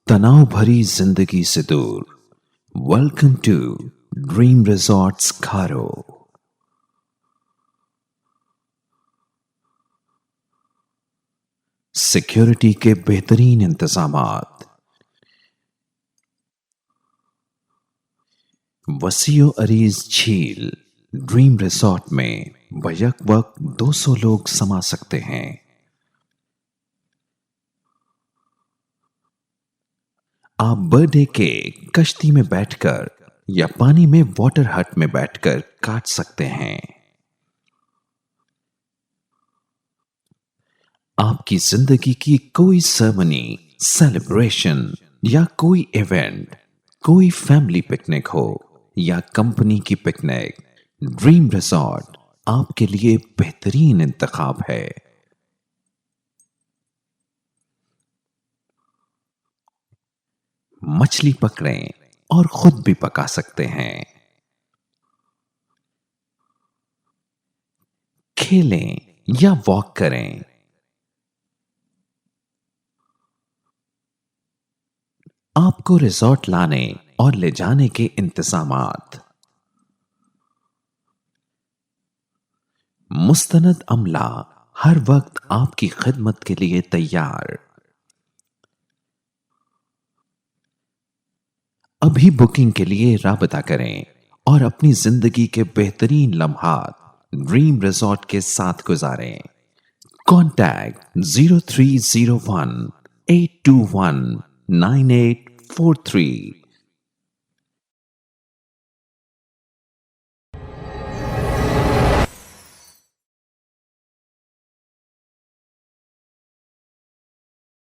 तनाव भरी जिंदगी से दूर। वेलकम टू ड्रीम रिजॉर्ट्स खारो। सिक्योरिटी के बेहतरीन इंतजामात, वसीओ अरीज झील। ड्रीम रिजॉर्ट में बैक वक्त 200 लोग समा सकते हैं। आप बर्थडे केक कश्ती में बैठकर या पानी में वाटर हट में बैठकर काट सकते हैं। आपकी जिंदगी की कोई सेरेमनी, सेलिब्रेशन या कोई इवेंट, कोई फैमिली पिकनिक हो या कंपनी की पिकनिक, ड्रीम रिजॉर्ट आपके लिए बेहतरीन इंतखाब है। मछली पकड़ें और खुद भी पका सकते हैं। खेलें या वॉक करें। आपको रिजॉर्ट लाने और ले जाने के इंतजामात। मुस्तनद अमला हर वक्त आपकी खिदमत के लिए तैयार। अभी बुकिंग के लिए राबता करें और अपनी जिंदगी के बेहतरीन लम्हात ड्रीम रिजॉर्ट के साथ गुजारें। कॉन्टैक्ट 0301 821 9843।